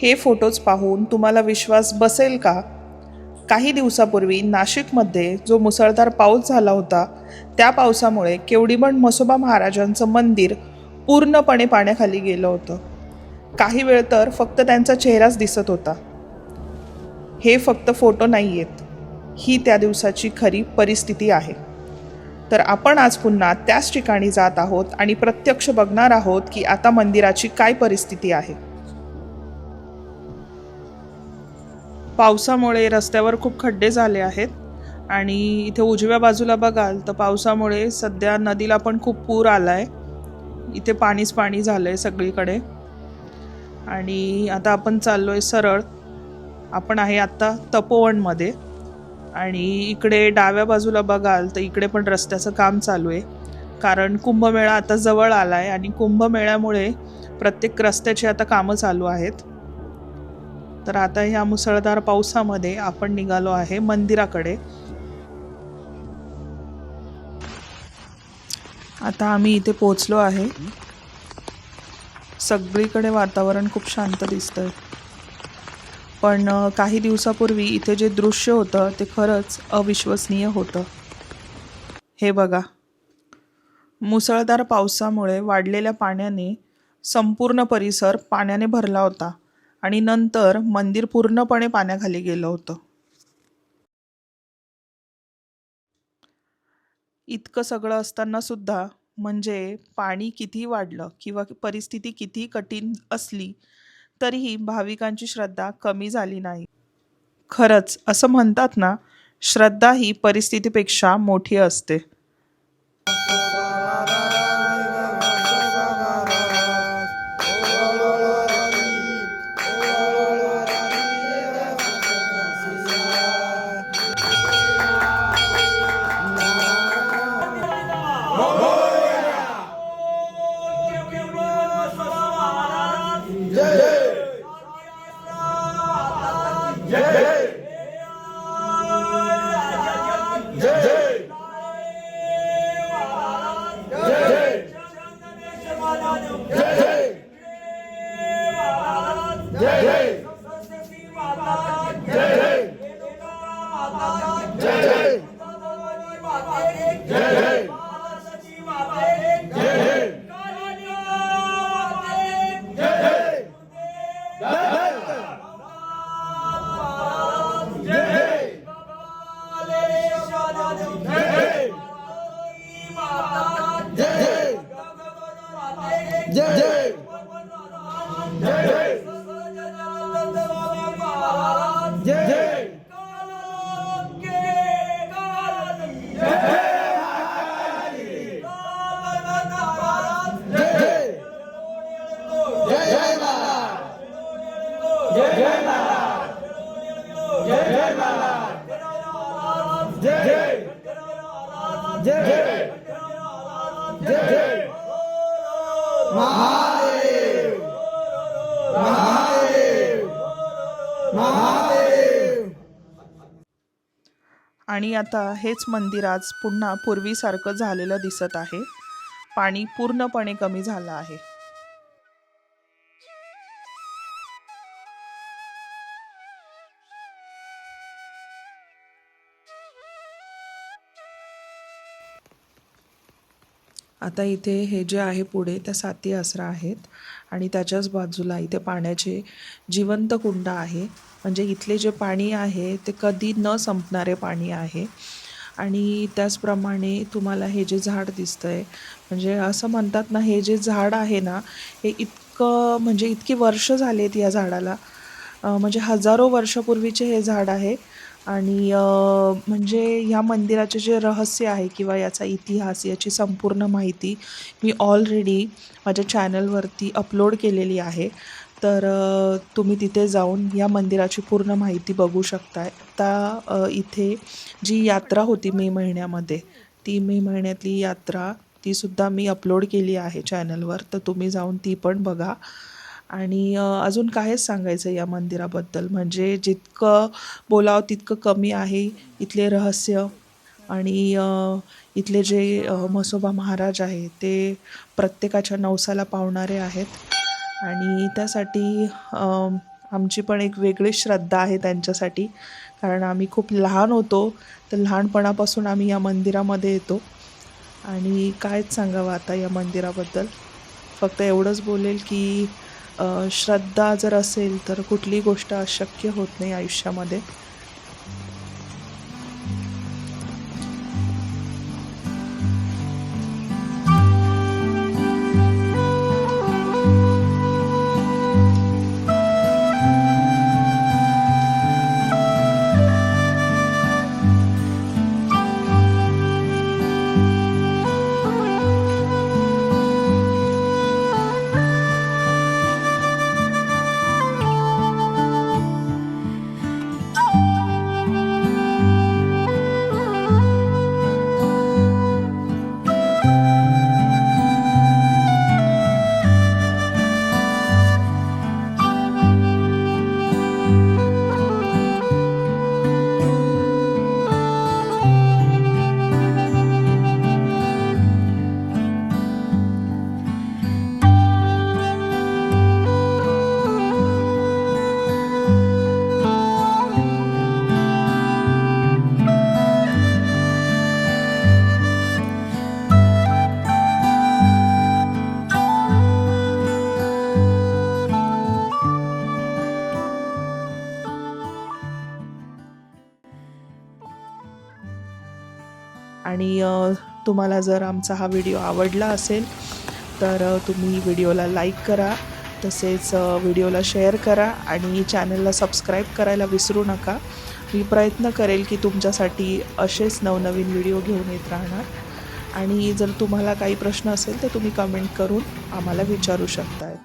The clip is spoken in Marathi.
हे फोटोज पाहून तुम्हाला विश्वास बसेल का? काही दिवसापूर्वी नाशिकमध्ये जो मुसळधार पाऊस झाला होता, त्या पावसामुळे केवडीबंड म्हसोबा महाराजांचं मंदिर पूर्णपणे पाण्याखाली गेलं होतं. काही वेळ तर फक्त त्यांचा चेहराच दिसत होता. हे फक्त फोटो नाही आहेत, ही त्या दिवसाची खरी परिस्थिती आहे. तर आपण आज पुन्हा त्याच ठिकाणी जात आहोत आणि प्रत्यक्ष बघणार आहोत की आता मंदिराची काय परिस्थिती आहे. पावसामुळे रस्त्यावर खूप खड्डे झाले आहेत आणि इथे उजव्या बाजूला बघाल तर पावसामुळे सध्या नदीला पण खूप पूर आलाय. इथे पाणीच पाणी झालंय सगळीकडे. आणि आता आपण चाललोय सरळ. आपण आहे आता तपोवनमध्ये आणि इकडे डाव्या बाजूला बघाल तर इकडे पण रस्त्याचं काम चालू आहे, कारण कुंभमेळा आता जवळ आलाय आणि कुंभमेळ्यामुळे प्रत्येक रस्त्याची आता कामं चालू आहेत. तर आता ह्या मुसळधार पावसामध्ये आपण निघालो आहे मंदिराकडे. आता आम्ही इथे पोहोचलो आहे. सगळीकडे वातावरण खूप शांत दिसतंय, पण काही दिवसापूर्वी इथे जे दृश्य होतं ते खरंच अविश्वसनीय होतं. हे बघा, मुसळधार पावसामुळे वाढलेल्या पाण्याने संपूर्ण परिसर पाण्याने भरला होता आणि नंतर मंदिर पूर्णपणे पाण्याखाली गेलं होतं. इतकं सगळं असताना सुद्धा, म्हणजे पाणी किती वाढलं किंवा परिस्थिती किती कठीण असली तरीही भाविकांची श्रद्धा कमी झाली नाही. खरंच असं म्हणतात ना, श्रद्धा ही परिस्थितीपेक्षा मोठी असते. आणि आता हेच मंदिर आज पुन्हा पूर्वीसारखं झालेलं दिसत आहे. पाणी पूर्णपणे कमी झालं आहे. आता इथे हे जे आहे पुढे त्या 7 आसरा आहेत आणि त्याच्याच बाजूला इथे पाण्याचे जिवंत कुंड आहे. म्हणजे इथले जे पाणी आहे ते कधी न संपणारे पाणी आहे. आणि त्याचप्रमाणे तुम्हाला हे जे झाड दिसतंय, म्हणजे असं म्हणतात ना, हे जे झाड आहे ना, हे इतकं म्हणजे इतकी वर्ष झालेत या झाडाला. म्हणजे हजारो वर्षापूर्वीचे हे झाड आहे. आणि म्हणजे ह्या मंदिराचे जे रहस्य आहे किंवा याचा इतिहास, याची संपूर्ण माहिती मी ऑलरेडी माझ्या चॅनलवरती अपलोड केलेली आहे. तर तुम्ही तिथे जाऊन या मंदिराची पूर्ण माहिती बघू शकताय. आता इथे जी यात्रा होती मे महिन्यामध्ये, ती मे महिन्यातली यात्रा तीसुद्धा मी अपलोड केली आहे चॅनलवर, तर तुम्ही जाऊन ती पण बघा. आणि अजून कायच सांगायचं या मंदिराबद्दल, म्हणजे जितकं बोलावं तितकं कमी आहे. इथले रहस्य आणि इथले जे म्हसोबा महाराज आहे ते प्रत्येकाच्या नवसाला पावणारे आहेत. आणि त्यासाठी आमची पण एक वेगळी श्रद्धा आहे त्यांच्यासाठी, कारण आम्ही खूप लहान होतो, तर लहानपणापासून आम्ही या मंदिरामध्ये येतो. आणि कायच सांगावं आता या मंदिराबद्दल. फक्त एवढंच बोलेल की श्रद्धा जर असेल तर कुठलीही गोष्ट अशक्य होत नाही आयुष्यामध्ये. आणि तुम्हाला जर आमचा हा व्हिडिओ आवडला असेल तर तुम्ही व्हिडिओला लाईक करा, तसेच व्हिडिओला शेअर करा आणि चॅनलला सबस्क्राईब करायला विसरू नका. मी प्रयत्न करेल की तुमच्यासाठी असेच नवनवीन व्हिडिओ घेऊन येत राहणार. आणि जर तुम्हाला काही प्रश्न असेल तर तुम्ही कमेंट करून आम्हाला विचारू शकताय.